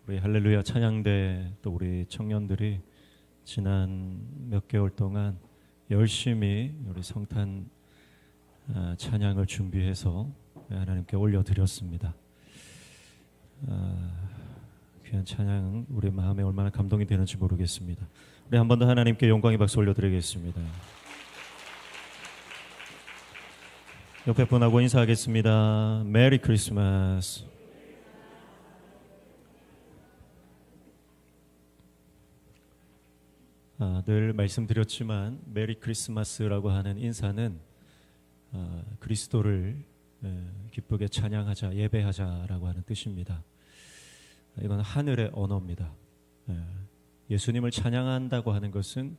우리 할렐루야 찬양대 또 우리 청년들이 지난 몇 개월 동안 열심히 우리 성탄 찬양을 준비해서 하나님께 올려드렸습니다. 귀한 찬양 우리 마음에 얼마나 감동이 되는지 모르겠습니다. 우리 한 번 더 하나님께 영광의 박수 올려드리겠습니다. 옆에 분하고 인사하겠습니다. 메리 크리스마스. 늘 말씀드렸지만 메리 크리스마스라고 하는 인사는 그리스도를 기쁘게 찬양하자, 예배하자라고 하는 뜻입니다. 이건 하늘의 언어입니다. 예수님을 찬양한다고 하는 것은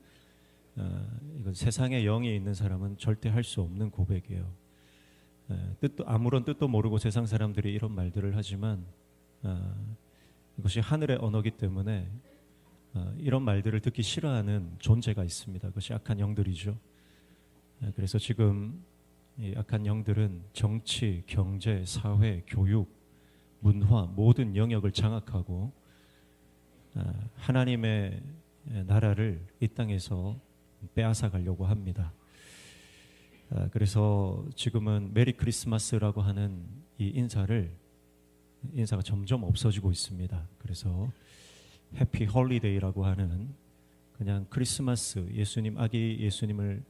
이건 세상에 영이 있는 사람은 절대 할 수 없는 고백이에요. 아무런 뜻도 모르고 세상 사람들이 이런 말들을 하지만 이것이 하늘의 언어이기 때문에 이런 말들을 듣기 싫어하는 존재가 있습니다. 그것이 악한 영들이죠. 그래서 지금 이 악한 영들은 정치, 경제, 사회, 교육, 문화 모든 영역을 장악하고 하나님의 나라를 이 땅에서 빼앗아 가려고 합니다. 그래서 지금은 메리 크리스마스라고 하는 이 인사가 점점 없어지고 있습니다. 그래서 해피 홀리데이라고 하는 그냥 크리스마스 아기 예수님을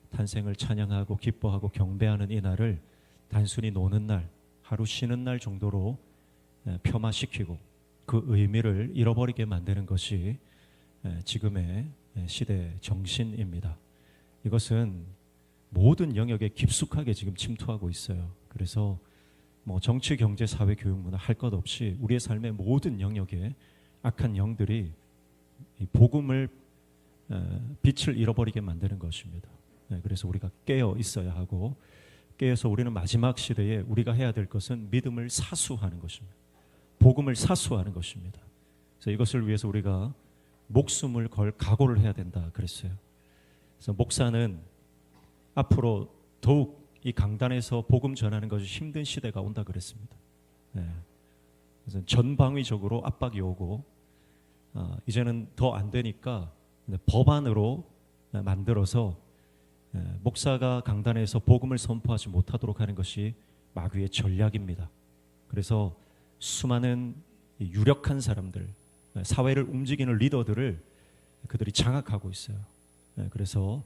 탄생을 찬양하고 기뻐하고 경배하는 이 날을 단순히 노는 날, 하루 쉬는 날 정도로 폄하시키고 그 의미를 잃어버리게 만드는 것이 지금의 시대 정신입니다. 이것은 모든 영역에 깊숙하게 지금 침투하고 있어요. 그래서 정치, 경제, 사회, 교육, 문화 할 것 없이 우리의 삶의 모든 영역에 악한 영들이 이 복음을 빛을 잃어버리게 만드는 것입니다. 그래서 우리가 깨어 있어야 하고 깨어서 우리는 마지막 시대에 우리가 해야 될 것은 믿음을 사수하는 것입니다. 복음을 사수하는 것입니다. 그래서 이것을 위해서 우리가 목숨을 걸 각오를 해야 된다 그랬어요. 그래서 목사는 앞으로 더욱 이 강단에서 복음 전하는 것이 힘든 시대가 온다 그랬습니다. 그래서 전방위적으로 압박이 오고 이제는 더 안 되니까 법안으로 만들어서 목사가 강단에서 복음을 선포하지 못하도록 하는 것이 마귀의 전략입니다. 그래서 수많은 유력한 사람들, 사회를 움직이는 리더들을 그들이 장악하고 있어요. 그래서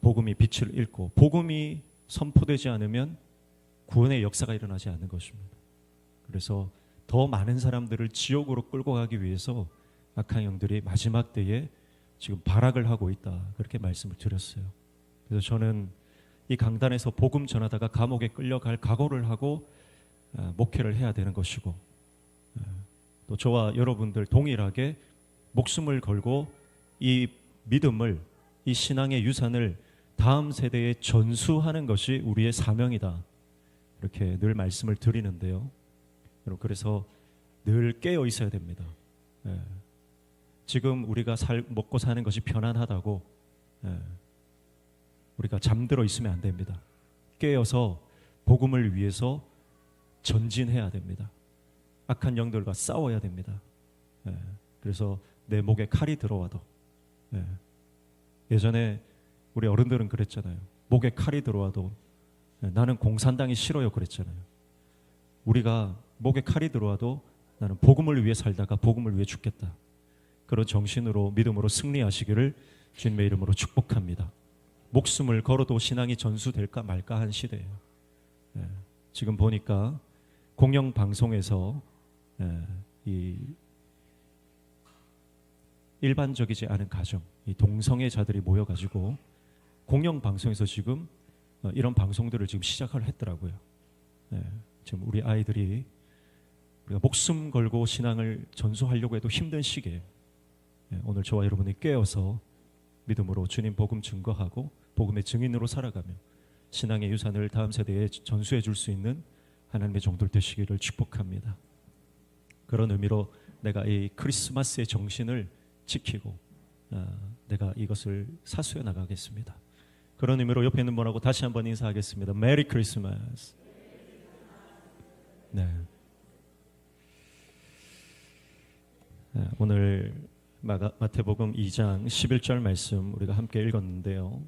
복음이 빛을 잃고 복음이 선포되지 않으면 구원의 역사가 일어나지 않는 것입니다. 그래서 더 많은 사람들을 지옥으로 끌고 가기 위해서 악한 영들이 마지막 때에 지금 발악을 하고 있다 그렇게 말씀을 드렸어요. 그래서 저는 이 강단에서 복음 전하다가 감옥에 끌려갈 각오를 하고 목회를 해야 되는 것이고 또 저와 여러분들 동일하게 목숨을 걸고 이 믿음을, 이 신앙의 유산을 다음 세대에 전수하는 것이 우리의 사명이다 이렇게 늘 말씀을 드리는데요. 그래서 늘 깨어 있어야 됩니다. 지금 우리가 먹고 사는 것이 편안하다고 우리가 잠들어 있으면 안 됩니다. 깨어서 복음을 위해서 전진해야 됩니다. 악한 영들과 싸워야 됩니다. 그래서 내 목에 칼이 들어와도 예전에 우리 어른들은 그랬잖아요. 목에 칼이 들어와도 나는 공산당이 싫어요 그랬잖아요. 우리가 목에 칼이 들어와도 나는 복음을 위해 살다가 복음을 위해 죽겠다. 그런 정신으로 믿음으로 승리하시기를 주님의 이름으로 축복합니다. 목숨을 걸어도 신앙이 전수될까 말까 한 시대예요. 지금 보니까 공영방송에서 이 일반적이지 않은 가정, 이 동성애자들이 모여가지고 공영방송에서 지금 이런 방송들을 지금 시작을 했더라고요. 지금 우리 아이들이 우리가 목숨 걸고 신앙을 전수하려고 해도 힘든 시기에 오늘 저와 여러분이 깨어서 믿음으로 주님 복음 증거하고 복음의 증인으로 살아가며 신앙의 유산을 다음 세대에 전수해 줄 수 있는 하나님의 종들 되시기를 축복합니다. 그런 의미로 내가 이 크리스마스의 정신을 지키고 내가 이것을 사수해 나가겠습니다. 그런 의미로 옆에 있는 분하고 다시 한번 인사하겠습니다. 메리 크리스마스. 네. 오늘 마태복음 2장 11절 말씀 우리가 함께 읽었는데요.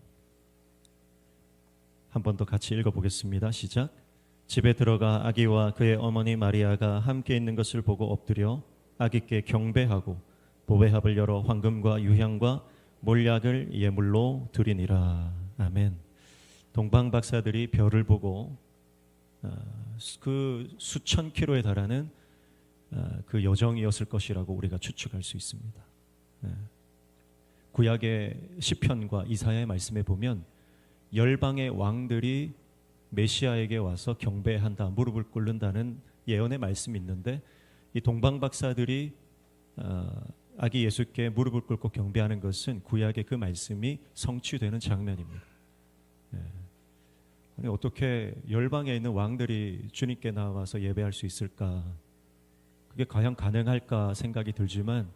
한 번 더 같이 읽어보겠습니다. 시작. 집에 들어가 아기와 그의 어머니 마리아가 함께 있는 것을 보고 엎드려 아기께 경배하고 보배합을 열어 황금과 유향과 몰약을 예물로 드리니라. 아멘. 동방 박사들이 별을 보고 그 수천 킬로에 달하는 그 여정이었을 것이라고 우리가 추측할 수 있습니다. 구약의 시편과 이사야의 말씀에 보면 열방의 왕들이 메시아에게 와서 경배한다, 무릎을 꿇는다는 예언의 말씀이 있는데, 이 동방 박사들이 아기 예수께 무릎을 꿇고 경배하는 것은 구약의 그 말씀이 성취되는 장면입니다. 아니, 어떻게 열방에 있는 왕들이 주님께 나와서 예배할 수 있을까? 그게 과연 가능할까 생각이 들지만,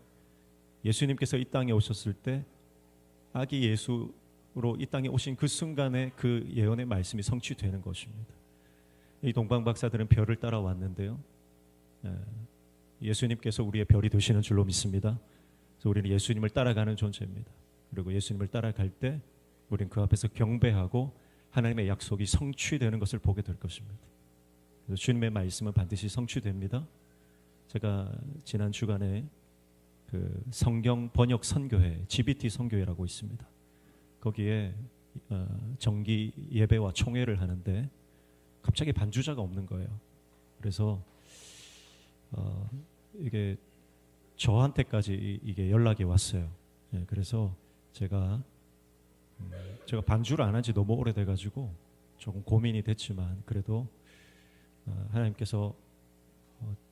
예수님께서 이 땅에 오셨을 때 아기 예수로 이 땅에 오신 그 순간에 그 예언의 말씀이 성취되는 것입니다. 이 동방 박사들은 별을 따라왔는데요, 예수님께서 우리의 별이 되시는 줄로 믿습니다. 그래서 우리는 예수님을 따라가는 존재입니다. 그리고 예수님을 따라갈 때 우리는 그 앞에서 경배하고 하나님의 약속이 성취되는 것을 보게 될 것입니다. 그래서 주님의 말씀은 반드시 성취됩니다. 제가 지난 주간에 그 성경 번역 선교회, GBT 선교회라고 있습니다. 거기에 정기 예배와 총회를 하는데 갑자기 반주자가 없는 거예요. 그래서 이게 저한테까지 이게 연락이 왔어요. 그래서 제가 반주를 안 한 지 너무 오래돼가지고 조금 고민이 됐지만, 그래도 하나님께서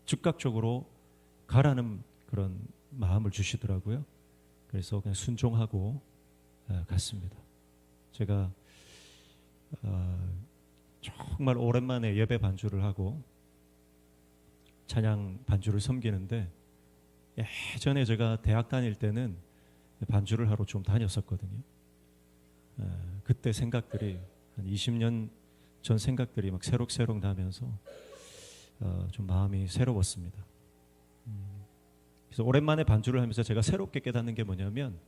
즉각적으로 가라는 그런 마음을 주시더라고요. 그래서 그냥 순종하고 갔습니다. 제가 정말 오랜만에 예배 반주를 하고 찬양 반주를 섬기는데, 예전에 제가 대학 다닐 때는 반주를 하러 좀 다녔었거든요. 그때 생각들이 한 20년 전 생각들이 막 새록새록 나면서 좀 마음이 새로웠습니다. 그래서 오랜만에 반주를 하면서 제가 새롭게 깨닫는 게 뭐냐면,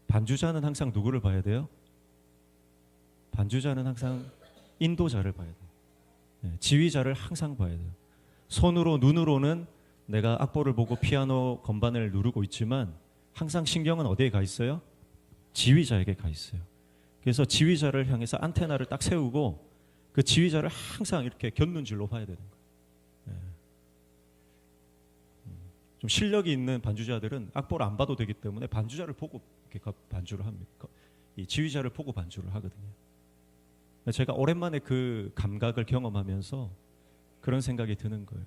반주자는 항상 누구를 봐야 돼요? 반주자는 항상 인도자를 봐야 돼요. 지휘자를 항상 봐야 돼요. 손으로 눈으로는 내가 악보를 보고 피아노 건반을 누르고 있지만 항상 신경은 어디에 가 있어요? 지휘자에게 가 있어요. 그래서 지휘자를 향해서 안테나를 딱 세우고 그 지휘자를 항상 이렇게 곁눈질로 봐야 되는 거예요. 좀 실력이 있는 반주자들은 악보를 안 봐도 되기 때문에 반주자를 보고 이렇게 반주를 합니다. 이 지휘자를 보고 반주를 하거든요. 제가 오랜만에 그 감각을 경험하면서 그런 생각이 드는 거예요.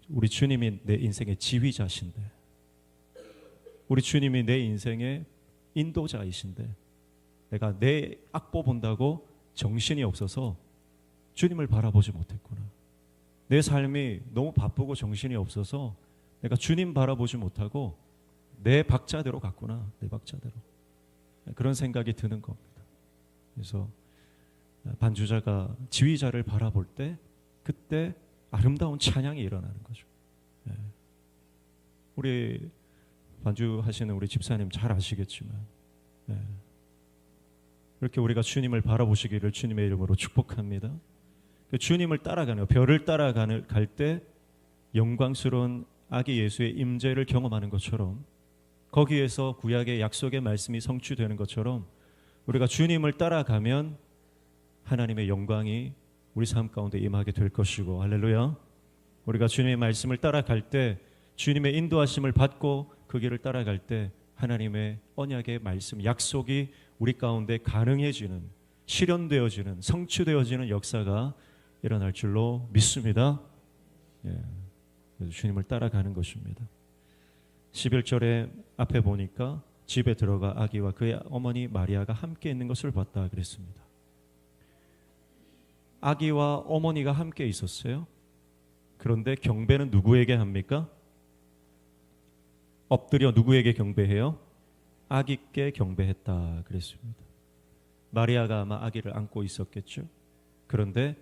우리 주님이 내 인생의 지휘자신데, 우리 주님이 내 인생의 인도자이신데, 내가 내 악보 본다고 정신이 없어서 주님을 바라보지 못했구나. 내 삶이 너무 바쁘고 정신이 없어서 내가 주님 바라보지 못하고 내 박자대로 갔구나. 내 박자대로. 그런 생각이 드는 겁니다. 그래서 반주자가 지휘자를 바라볼 때 그때 아름다운 찬양이 일어나는 거죠. 우리 반주하시는 우리 집사님 잘 아시겠지만, 이렇게 우리가 주님을 바라보시기를 주님의 이름으로 축복합니다. 주님을 따라가는, 별을 따라갈 때 영광스러운 아기 예수의 임재를 경험하는 것처럼, 거기에서 구약의 약속의 말씀이 성취되는 것처럼 우리가 주님을 따라가면 하나님의 영광이 우리 삶 가운데 임하게 될 것이고, 할렐루야. 우리가 주님의 말씀을 따라갈 때, 주님의 인도하심을 받고 그 길을 따라갈 때 하나님의 언약의 말씀, 약속이 우리 가운데 가능해지는, 실현되어지는, 성취되어지는 역사가 일어날 줄로 믿습니다. 그래서 주님을 따라가는 것입니다. 11절에 앞에 보니까 집에 들어가 아기와 그의 어머니 마리아가 함께 있는 것을 봤다 그랬습니다. 아기와 어머니가 함께 있었어요. 그런데 경배는 누구에게 합니까? 엎드려 누구에게 경배해요? 아기께 경배했다 그랬습니다. 마리아가 아마 아기를 안고 있었겠죠. 그런데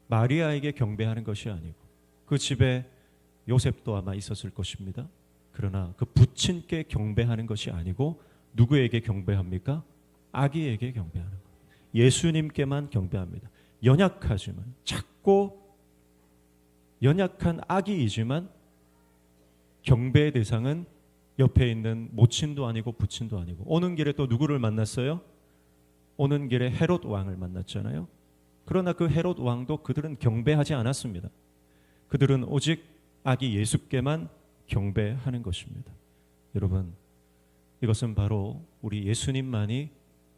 마리아에게 경배하는 것이 아니고 그 집에 요셉도 아마 있었을 것입니다. 그러나 그 부친께 경배하는 것이 아니고 누구에게 경배합니까? 아기에게 경배하는 거예요. 예수님께만 경배합니다. 연약하지만, 작고 연약한 아기이지만 경배의 대상은 옆에 있는 모친도 아니고 부친도 아니고, 오는 길에 또 누구를 만났어요? 오는 길에 헤롯 왕을 만났잖아요. 그러나 그 헤롯 왕도 그들은 경배하지 않았습니다. 그들은 오직 아기 예수께만 경배하는 것입니다. 여러분, 이것은 바로 우리 예수님만이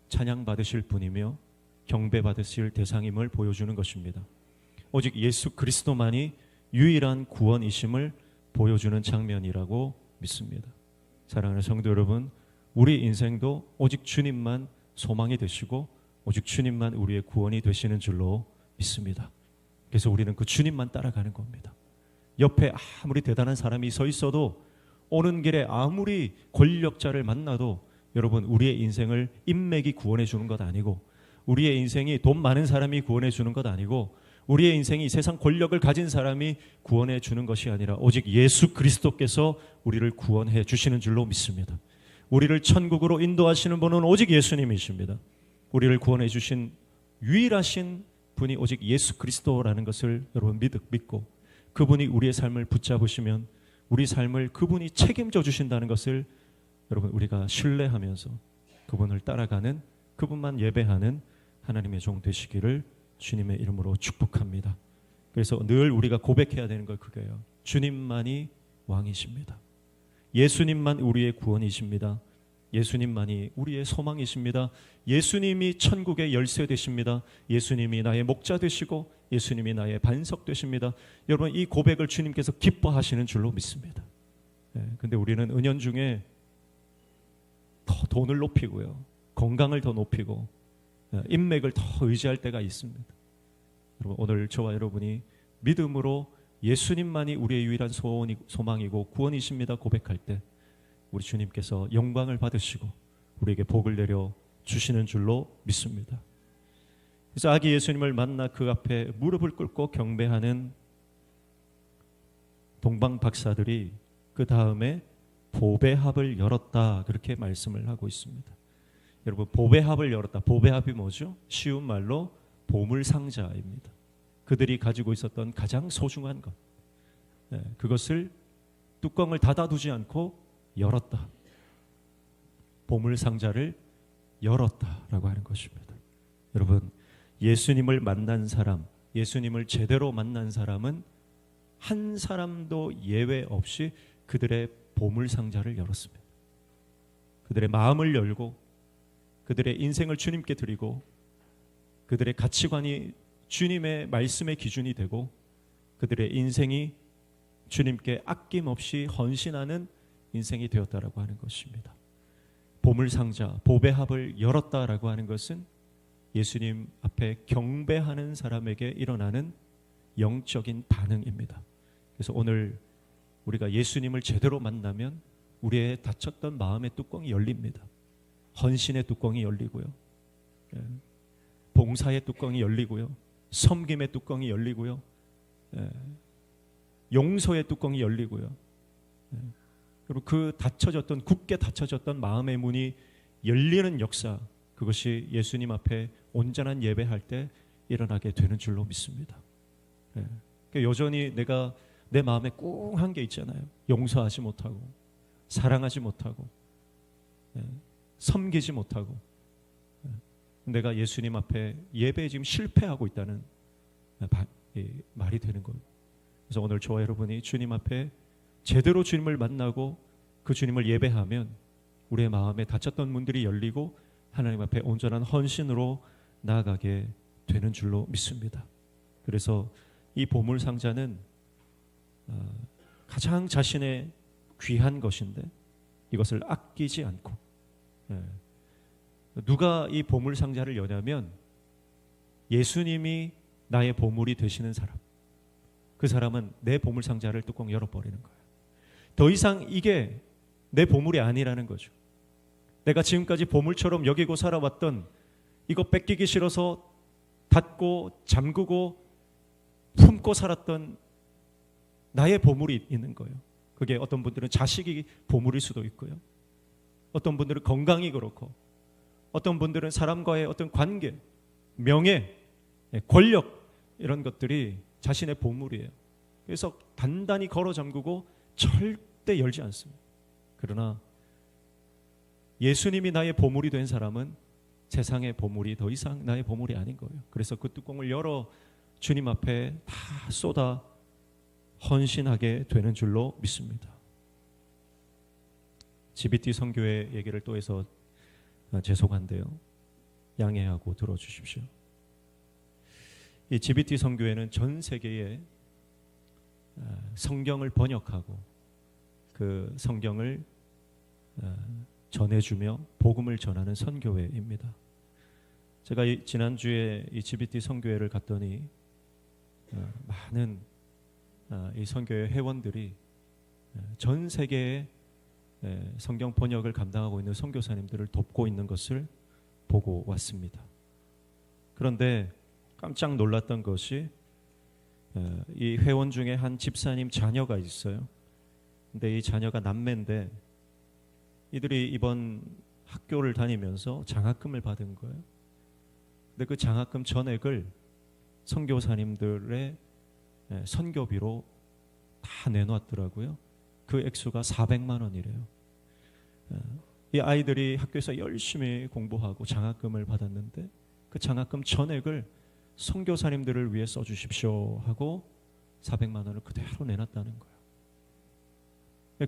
찬양받으실 분이며 경배받으실 대상임을 보여주는 것입니다. 오직 예수 그리스도만이 유일한 구원이심을 보여주는 장면이라고 믿습니다. 사랑하는 성도 여러분, 우리 인생도 오직 주님만 소망이 되시고 오직 주님만 우리의 구원이 되시는 줄로 믿습니다. 그래서 우리는 그 주님만 따라가는 겁니다. 옆에 아무리 대단한 사람이 서 있어도, 오는 길에 아무리 권력자를 만나도, 여러분, 우리의 인생을 인맥이 구원해 주는 것 아니고, 우리의 인생이 돈 많은 사람이 구원해 주는 것 아니고, 우리의 인생이 세상 권력을 가진 사람이 구원해 주는 것이 아니라 오직 예수 그리스도께서 우리를 구원해 주시는 줄로 믿습니다. 우리를 천국으로 인도하시는 분은 오직 예수님이십니다. 우리를 구원해 주신 유일하신 분이 오직 예수 그리스도라는 것을 여러분 믿고, 그분이 우리의 삶을 붙잡으시면 우리 삶을 그분이 책임져 주신다는 것을 여러분 우리가 신뢰하면서 그분을 따라가는, 그분만 예배하는 하나님의 종 되시기를 주님의 이름으로 축복합니다. 그래서 늘 우리가 고백해야 되는 건 그거예요. 주님만이 왕이십니다. 예수님만 우리의 구원이십니다. 예수님만이 우리의 소망이십니다. 예수님이 천국의 열쇠 되십니다. 예수님이 나의 목자 되시고 예수님이 나의 반석 되십니다. 여러분, 이 고백을 주님께서 기뻐하시는 줄로 믿습니다. 근데 우리는 은연중에 더 돈을 높이고요, 건강을 더 높이고 인맥을 더 의지할 때가 있습니다. 여러분, 오늘 저와 여러분이 믿음으로 예수님만이 우리의 유일한 소망이고 구원이십니다 고백할 때 우리 주님께서 영광을 받으시고 우리에게 복을 내려 주시는 줄로 믿습니다. 그래서 아기 예수님을 만나 그 앞에 무릎을 꿇고 경배하는 동방 박사들이 그 다음에 보배합을 열었다, 그렇게 말씀을 하고 있습니다. 여러분, 보배합을 열었다. 보배합이 뭐죠? 쉬운 말로 보물상자입니다. 그들이 가지고 있었던 가장 소중한 것, 그것을 뚜껑을 닫아두지 않고 열었다. 보물상자를 열었다라고 하는 것입니다. 여러분, 예수님을 만난 사람, 예수님을 제대로 만난 사람은 한 사람도 예외 없이 그들의 보물상자를 열었습니다. 그들의 마음을 열고 그들의 인생을 주님께 드리고 그들의 가치관이 주님의 말씀의 기준이 되고 그들의 인생이 주님께 아낌없이 헌신하는 인생이 되었다라고 하는 것입니다. 보물상자, 보배합을 열었다라고 하는 것은 예수님 앞에 경배하는 사람에게 일어나는 영적인 반응입니다. 그래서 오늘 우리가 예수님을 제대로 만나면 우리의 닫혔던 마음의 뚜껑이 열립니다. 헌신의 뚜껑이 열리고요, 봉사의 뚜껑이 열리고요, 섬김의 뚜껑이 열리고요, 용서의 뚜껑이 열리고요. 그리고 그 굳게 닫혀졌던 마음의 문이 열리는 역사, 그것이 예수님 앞에 온전한 예배할 때 일어나게 되는 줄로 믿습니다. 여전히 내가 내 마음에 꽁한 게 있잖아요. 용서하지 못하고 사랑하지 못하고 섬기지 못하고 내가 예수님 앞에 예배에 지금 실패하고 있다는 말이 되는 거예요. 그래서 오늘 저와 여러분이 주님 앞에 제대로 주님을 만나고 그 주님을 예배하면 우리의 마음에 닫혔던 문들이 열리고 하나님 앞에 온전한 헌신으로 나아가게 되는 줄로 믿습니다. 그래서 이 보물상자는 가장 자신의 귀한 것인데 이것을 아끼지 않고, 누가 이 보물상자를 여냐면 예수님이 나의 보물이 되시는 사람, 그 사람은 내 보물상자를 뚜껑 열어버리는 거예요. 더 이상 이게 내 보물이 아니라는 거죠. 내가 지금까지 보물처럼 여기고 살아왔던, 이거 뺏기기 싫어서 닫고 잠그고 품고 살았던 나의 보물이 있는 거예요. 그게 어떤 분들은 자식이 보물일 수도 있고요. 어떤 분들은 건강이 그렇고, 어떤 분들은 사람과의 어떤 관계, 명예, 권력 이런 것들이 자신의 보물이에요. 그래서 단단히 걸어 잠그고 절대 열지 않습니다. 그러나 예수님이 나의 보물이 된 사람은 세상의 보물이 더 이상 나의 보물이 아닌 거예요. 그래서 그 뚜껑을 열어 주님 앞에 다 쏟아 헌신하게 되는 줄로 믿습니다. GBT 선교회 얘기를 또 해서 죄송한데요. 양해하고 들어주십시오. 이 GBT 선교회는 전 세계에 성경을 번역하고 그 성경을 전해주며 복음을 전하는 선교회입니다. 제가 지난주에 이 GBT 선교회를 갔더니 많은 이 선교회 회원들이 전 세계에 성경 번역을 감당하고 있는 선교사님들을 돕고 있는 것을 보고 왔습니다. 그런데 깜짝 놀랐던 것이 이 회원 중에 한 집사님 자녀가 있어요. 근데 이 자녀가 남매인데 이들이 이번 학교를 다니면서 장학금을 받은 거예요. 근데 그 장학금 전액을 선교사님들의 선교비로 다 내놨더라고요. 그 액수가 400만 원이래요. 이 아이들이 학교에서 열심히 공부하고 장학금을 받았는데 그 장학금 전액을 선교사님들을 위해 써주십시오 하고 400만 원을 그대로 내놨다는 거예요.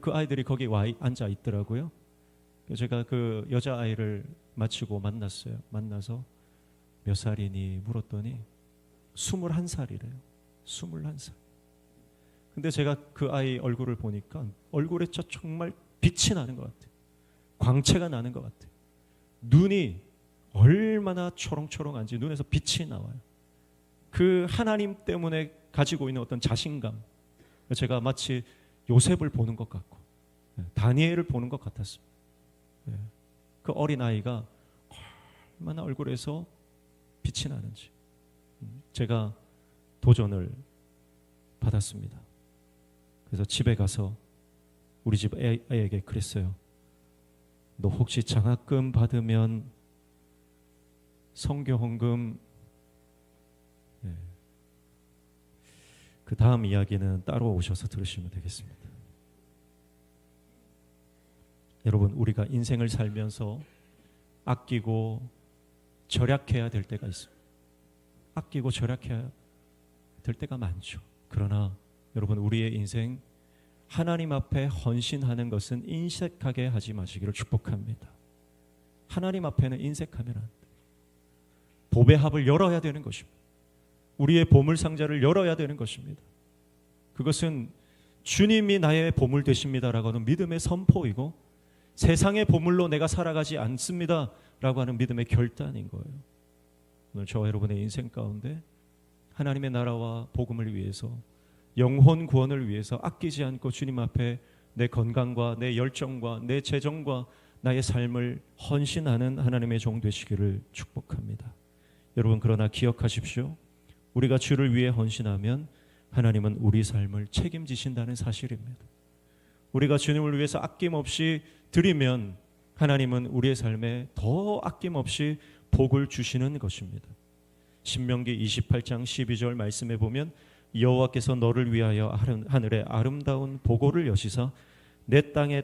그 아이들이 거기 와 앉아 있더라고요. 제가 그 여자아이를 마치고 만났어요. 만나서 몇 살이니 물었더니 21살이래요. 21살. 근데 제가 그 아이 얼굴을 보니까 얼굴에 정말 빛이 나는 것 같아요. 광채가 나는 것 같아요. 눈이 얼마나 초롱초롱한지 눈에서 빛이 나와요. 그 하나님 때문에 가지고 있는 어떤 자신감, 제가 마치 요셉을 보는 것 같고 다니엘을 보는 것 같았습니다. 그 어린아이가 얼마나 얼굴에서 빛이 나는지 제가 도전을 받았습니다. 그래서 집에 가서 우리 집 애에게 그랬어요. 너 혹시 장학금 받으면 선교 헌금, 그 다음 이야기는 따로 오셔서 들으시면 되겠습니다. 여러분, 우리가 인생을 살면서 아끼고 절약해야 될 때가 있습니다. 아끼고 절약해야 될 때가 많죠. 그러나 여러분, 우리의 인생 하나님 앞에 헌신하는 것은 인색하게 하지 마시기를 축복합니다. 하나님 앞에는 인색하면 안 돼요. 보배 합을 열어야 되는 것입니다. 우리의 보물 상자를 열어야 되는 것입니다. 그것은 주님이 나의 보물 되십니다라고 하는 믿음의 선포이고 세상의 보물로 내가 살아가지 않습니다라고 하는 믿음의 결단인 거예요. 오늘 저와 여러분의 인생 가운데 하나님의 나라와 복음을 위해서 영혼 구원을 위해서 아끼지 않고 주님 앞에 내 건강과 내 열정과 내 재정과 나의 삶을 헌신하는 하나님의 종 되시기를 축복합니다. 여러분, 그러나 기억하십시오. 우리가 주를 위해 헌신하면 하나님은 우리 삶을 책임지신다는 사실입니다. 우리가 주님을 위해서 아낌없이 드리면 하나님은 우리의 삶에 더 아낌없이 복을 주시는 것입니다. 신명기 28장 12절 말씀에 보면 여호와께서 너를 위하여 하늘에 아름다운 보고를 여시사 내 땅에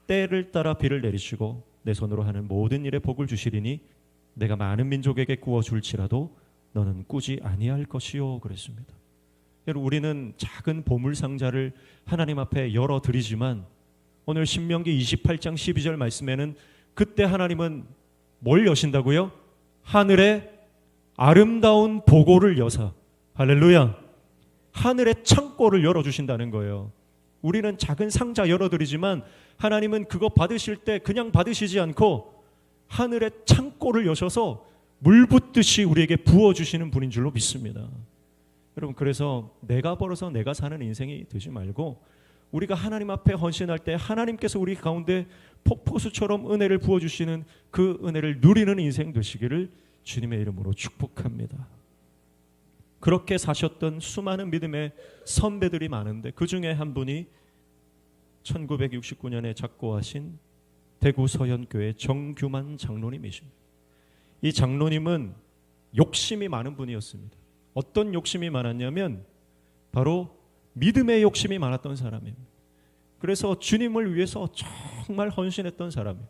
때를 따라 비를 내리시고 내 손으로 하는 모든 일에 복을 주시리니 내가 많은 민족에게 구워줄지라도 너는 꾸지 아니할 것이요 그랬습니다. 여러분, 우리는 작은 보물 상자를 하나님 앞에 열어드리지만 오늘 신명기 28장 12절 말씀에는 그때 하나님은 뭘 여신다고요? 하늘에 아름다운 보고를 여사, 할렐루야, 하늘의 창고를 열어주신다는 거예요. 우리는 작은 상자 열어드리지만 하나님은 그거 받으실 때 그냥 받으시지 않고 하늘의 창고를 여셔서 물 붓듯이 우리에게 부어주시는 분인 줄로 믿습니다. 여러분, 그래서 내가 벌어서 내가 사는 인생이 되지 말고 우리가 하나님 앞에 헌신할 때 하나님께서 우리 가운데 폭포수처럼 은혜를 부어주시는 그 은혜를 누리는 인생 되시기를 주님의 이름으로 축복합니다. 그렇게 사셨던 수많은 믿음의 선배들이 많은데 그 중에 한 분이 1969년에 작고하신 대구 서현교회 정규만 장로님이십니다. 이 장로님은 욕심이 많은 분이었습니다. 어떤 욕심이 많았냐면 바로 믿음의 욕심이 많았던 사람입니다. 그래서 주님을 위해서 정말 헌신했던 사람이에요.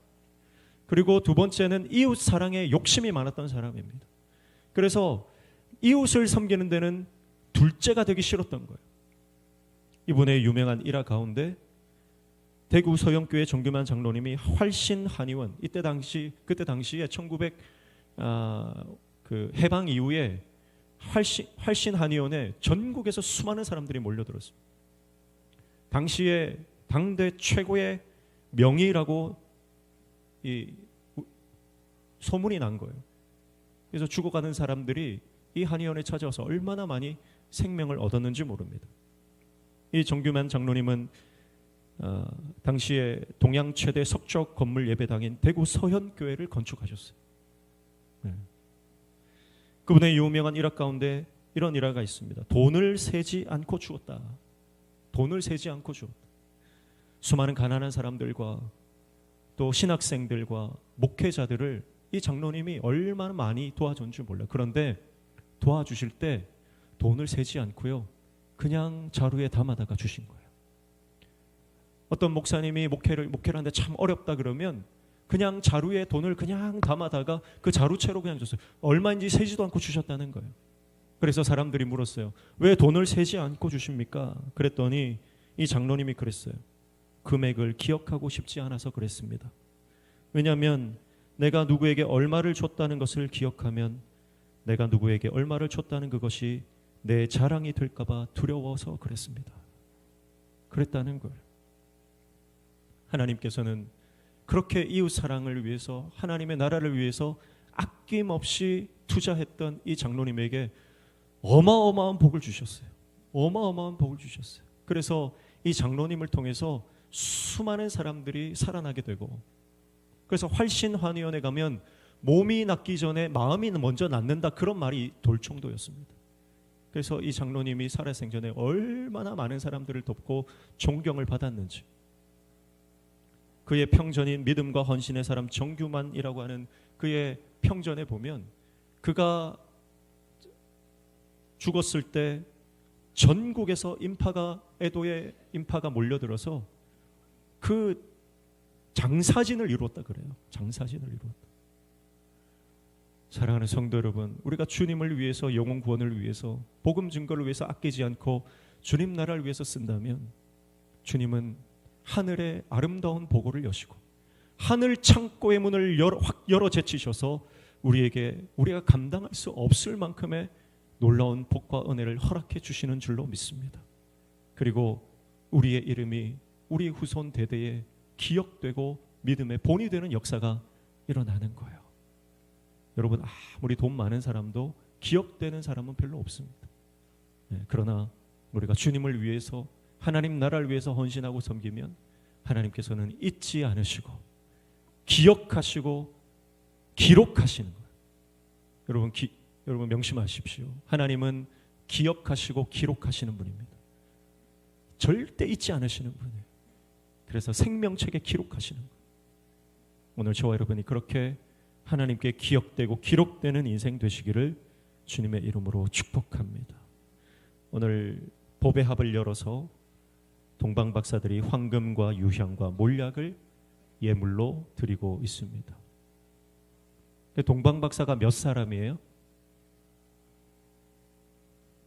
그리고 두 번째는 이웃 사랑에 욕심이 많았던 사람입니다. 그래서 이웃을 섬기는 데는 둘째가 되기 싫었던 거예요. 이분의 유명한 일화 가운데 대구 서영교회 정규만 장로님이 활신 한의원, 그때 당시에 1900 해방 이후에 활신 한의원에 전국에서 수많은 사람들이 몰려들었습니다. 당시에 당대 최고의 명의라고 이 소문이 난 거예요. 그래서 죽어가는 사람들이 이 한의원에 찾아와서 얼마나 많이 생명을 얻었는지 모릅니다. 이 정규만 장로님은 당시에 동양 최대 석적 건물 예배당인 대구 서현교회를 건축하셨어요. 그분의 유명한 일화 가운데 이런 일화가 있습니다. 돈을 세지 않고 주었다. 돈을 세지 않고 주었다. 수많은 가난한 사람들과 또 신학생들과 목회자들을 이 장로님이 얼마나 많이 도와줬는지 몰라요. 그런데 도와주실 때 돈을 세지 않고요, 그냥 자루에 담아다가 주신 거예요. 어떤 목사님이 목회를 하는데 참 어렵다 그러면 그냥 자루에 돈을 그냥 담아다가 그 자루채로 그냥 줬어요. 얼마인지 세지도 않고 주셨다는 거예요. 그래서 사람들이 물었어요. 왜 돈을 세지 않고 주십니까? 그랬더니 이 장로님이 그랬어요. 금액을 기억하고 싶지 않아서 그랬습니다. 왜냐하면 내가 누구에게 얼마를 줬다는 것을 기억하면 내가 누구에게 얼마를 줬다는 그것이 내 자랑이 될까 봐 두려워서 그랬습니다. 그랬다는 걸. 하나님께서는 그렇게 이웃 사랑을 위해서, 하나님의 나라를 위해서 아낌없이 투자했던 이 장로님에게 어마어마한 복을 주셨어요. 어마어마한 복을 주셨어요. 그래서 이 장로님을 통해서 수많은 사람들이 살아나게 되고, 그래서 활신환의원에 가면 몸이 낫기 전에 마음이 먼저 낫는다, 그런 말이 돌 정도였습니다. 그래서 이 장로님이 살아생전에 얼마나 많은 사람들을 돕고 존경을 받았는지, 그의 평전인 믿음과 헌신의 사람 정규만이라고 하는 그의 평전에 보면 그가 죽었을 때 전국에서 애도의 인파가 몰려들어서 그 장사진을 이루었다 그래요. 장사진을 이루었다. 사랑하는 성도 여러분, 우리가 주님을 위해서, 영혼 구원을 위해서, 복음 증거를 위해서 아끼지 않고 주님 나라를 위해서 쓴다면 주님은 하늘의 아름다운 보고를 여시고 하늘 창고의 문을 확 열어 제치셔서 우리가 감당할 수 없을 만큼의 놀라운 복과 은혜를 허락해 주시는 줄로 믿습니다. 그리고 우리의 이름이 우리 후손 대대에 기억되고 믿음의 본이 되는 역사가 일어나는 거예요. 여러분, 아무리 돈 많은 사람도 기억되는 사람은 별로 없습니다. 그러나 우리가 주님을 위해서, 하나님 나라를 위해서 헌신하고 섬기면 하나님께서는 잊지 않으시고 기억하시고 기록하시는 거예요. 여러분 명심하십시오. 하나님은 기억하시고 기록하시는 분입니다. 절대 잊지 않으시는 분이에요. 그래서 생명책에 기록하시는 거예요. 오늘 저와 여러분이 그렇게 하나님께 기억되고 기록되는 인생 되시기를 주님의 이름으로 축복합니다. 오늘 법의 합을 열어서 동방 박사들이 황금과 유향과 몰약을 예물로 드리고 있습니다. 동방 박사가 몇 사람이에요?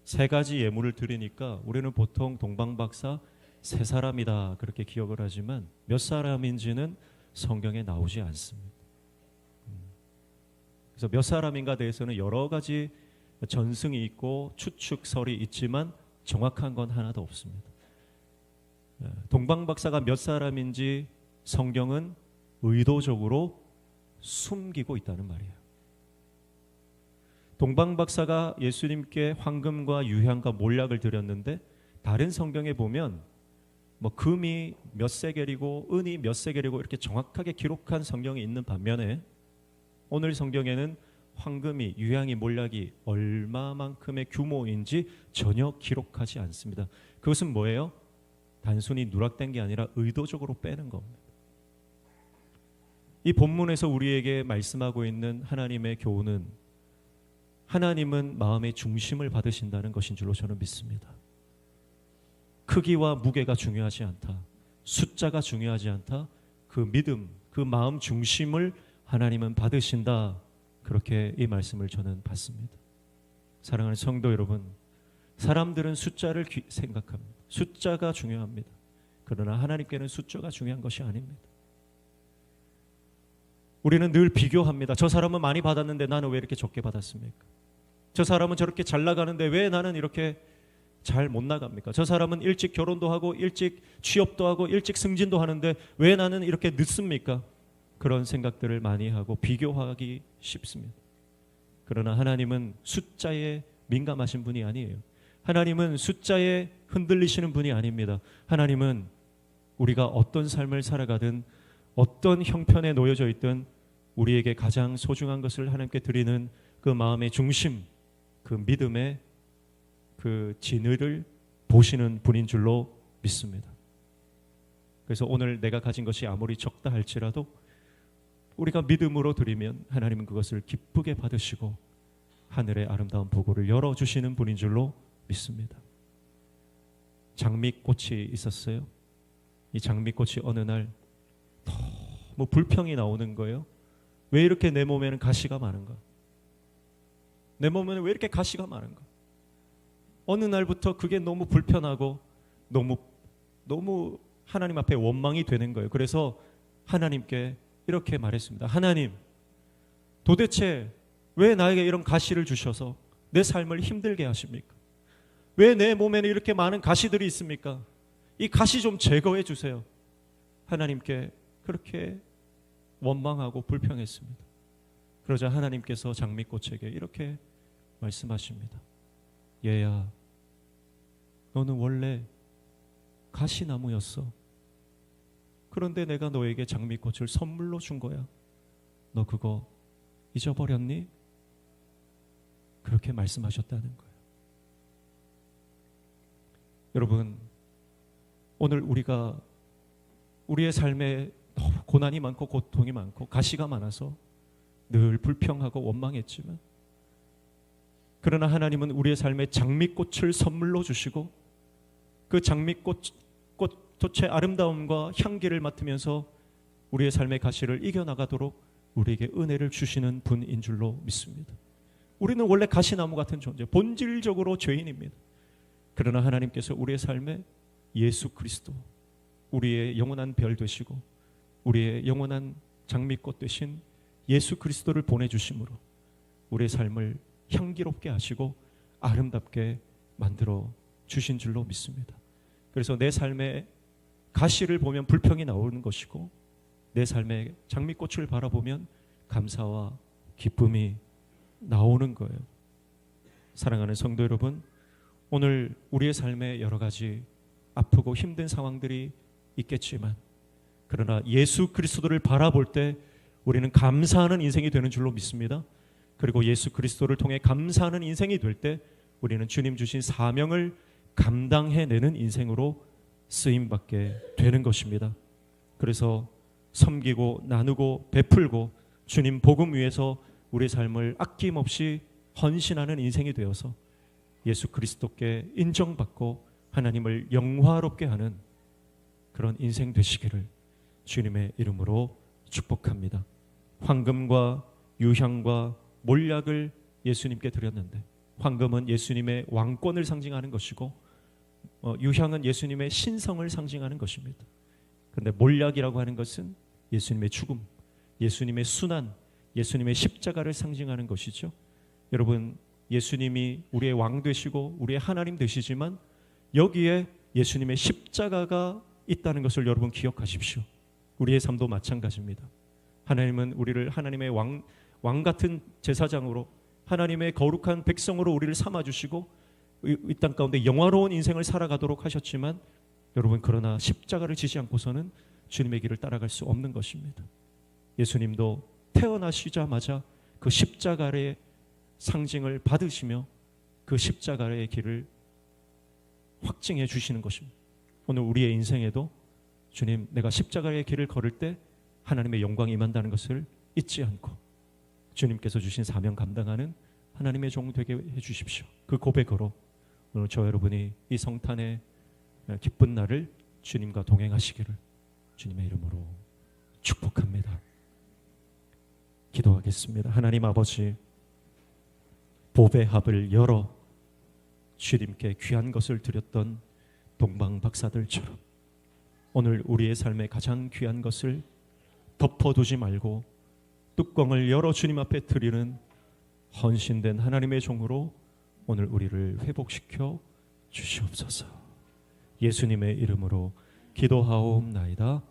3가지 예물을 드리니까 우리는 보통 동방 박사 3사람이다 그렇게 기억을 하지만 몇 사람인지는 성경에 나오지 않습니다. 그래서 몇 사람인가 대해서는 여러 가지 전승이 있고 추측설이 있지만 정확한 건 하나도 없습니다. 동방 박사가 몇 사람인지 성경은 의도적으로 숨기고 있다는 말이에요. 동방 박사가 예수님께 황금과 유향과 몰약을 드렸는데 다른 성경에 보면 금이 몇 세겔이고 은이 몇 세겔이고 이렇게 정확하게 기록한 성경이 있는 반면에 오늘 성경에는 황금이, 유향이, 몰약이 얼마만큼의 규모인지 전혀 기록하지 않습니다. 그것은 뭐예요? 단순히 누락된 게 아니라 의도적으로 빼는 겁니다. 이 본문에서 우리에게 말씀하고 있는 하나님의 교훈은 하나님은 마음의 중심을 받으신다는 것인 줄로 저는 믿습니다. 크기와 무게가 중요하지 않다. 숫자가 중요하지 않다. 그 믿음, 그 마음 중심을 하나님은 받으신다. 그렇게 이 말씀을 저는 받습니다. 사랑하는 성도 여러분, 사람들은 숫자를 생각합니다. 숫자가 중요합니다. 그러나 하나님께는 숫자가 중요한 것이 아닙니다. 우리는 늘 비교합니다. 저 사람은 많이 받았는데 나는 왜 이렇게 적게 받았습니까? 저 사람은 저렇게 잘 나가는데 왜 나는 이렇게 잘 못 나갑니까? 저 사람은 일찍 결혼도 하고 일찍 취업도 하고 일찍 승진도 하는데 왜 나는 이렇게 늦습니까? 그런 생각들을 많이 하고 비교하기 쉽습니다. 그러나 하나님은 숫자에 민감하신 분이 아니에요. 하나님은 숫자에 흔들리시는 분이 아닙니다. 하나님은 우리가 어떤 삶을 살아가든 어떤 형편에 놓여져 있든 우리에게 가장 소중한 것을 하나님께 드리는 그 마음의 중심, 그 믿음의 그 진의를 보시는 분인 줄로 믿습니다. 그래서 오늘 내가 가진 것이 아무리 적다 할지라도 우리가 믿음으로 드리면 하나님은 그것을 기쁘게 받으시고 하늘의 아름다운 보고를 열어주시는 분인 줄로 믿습니다. 장미꽃이 있었어요. 이 장미꽃이 어느 날 너무 불평이 나오는 거예요. 왜 이렇게 내 몸에는 가시가 많은가? 내 몸에는 왜 이렇게 가시가 많은가? 어느 날부터 그게 너무 불편하고 너무 하나님 앞에 원망이 되는 거예요. 그래서 하나님께 이렇게 말했습니다. 하나님, 도대체 왜 나에게 이런 가시를 주셔서 내 삶을 힘들게 하십니까? 왜 내 몸에는 이렇게 많은 가시들이 있습니까? 이 가시 좀 제거해 주세요. 하나님께 그렇게 원망하고 불평했습니다. 그러자 하나님께서 장미꽃에게 이렇게 말씀하십니다. 얘야, 너는 원래 가시나무였어. 그런데 내가 너에게 장미꽃을 선물로 준 거야. 너 그거 잊어버렸니? 그렇게 말씀하셨다는 거예요. 여러분, 오늘 우리가 우리의 삶에 너무 고난이 많고 고통이 많고 가시가 많아서 늘 불평하고 원망했지만, 그러나 하나님은 우리의 삶에 장미꽃을 선물로 주시고 그 장미꽃의 아름다움과 향기를 맡으면서 우리의 삶의 가시를 이겨나가도록 우리에게 은혜를 주시는 분인 줄로 믿습니다. 우리는 원래 가시나무 같은 존재, 본질적으로 죄인입니다. 그러나 하나님께서 우리의 삶에 예수 그리스도, 우리의 영원한 별 되시고 우리의 영원한 장미꽃 되신 예수 그리스도를 보내주심으로 우리의 삶을 향기롭게 하시고 아름답게 만들어 주신 줄로 믿습니다. 그래서 내 삶에 가시를 보면 불평이 나오는 것이고 내 삶의 장미꽃을 바라보면 감사와 기쁨이 나오는 거예요. 사랑하는 성도 여러분, 오늘 우리의 삶에 여러 가지 아프고 힘든 상황들이 있겠지만, 그러나 예수 그리스도를 바라볼 때 우리는 감사하는 인생이 되는 줄로 믿습니다. 그리고 예수 그리스도를 통해 감사하는 인생이 될 때 우리는 주님 주신 사명을 감당해내는 인생으로 쓰임받게 되는 것입니다. 그래서 섬기고 나누고 베풀고 주님 복음 위해서 우리의 삶을 아낌없이 헌신하는 인생이 되어서 예수 그리스도께 인정받고 하나님을 영화롭게 하는 그런 인생 되시기를 주님의 이름으로 축복합니다. 황금과 유향과 몰약을 예수님께 드렸는데, 황금은 예수님의 왕권을 상징하는 것이고 유향은 예수님의 신성을 상징하는 것입니다. 그런데 몰약이라고 하는 것은 예수님의 죽음, 예수님의 순환, 예수님의 십자가를 상징하는 것이죠. 여러분, 예수님이 우리의 왕 되시고 우리의 하나님 되시지만 여기에 예수님의 십자가가 있다는 것을 여러분 기억하십시오. 우리의 삶도 마찬가지입니다. 하나님은 우리를 하나님의 왕 같은 제사장으로, 하나님의 거룩한 백성으로 우리를 삼아주시고 이 땅 가운데 영화로운 인생을 살아가도록 하셨지만, 여러분, 그러나 십자가를 지지 않고서는 주님의 길을 따라갈 수 없는 것입니다. 예수님도 태어나시자마자 그 십자가의 상징을 받으시며 그 십자가의 길을 확증해 주시는 것입니다. 오늘 우리의 인생에도 주님, 내가 십자가의 길을 걸을 때 하나님의 영광이 임한다는 것을 잊지 않고 주님께서 주신 사명 감당하는 하나님의 종 되게 해 주십시오. 그 고백으로 오늘 저 여러분이 이 성탄의 기쁜 날을 주님과 동행하시기를 주님의 이름으로 축복합니다. 기도하겠습니다. 하나님 아버지, 보배 합을 열어 주님께 귀한 것을 드렸던 동방 박사들처럼 오늘 우리의 삶에 가장 귀한 것을 덮어두지 말고 뚜껑을 열어 주님 앞에 드리는 헌신된 하나님의 종으로 오늘 우리를 회복시켜 주시옵소서. 예수님의 이름으로 기도하옵나이다.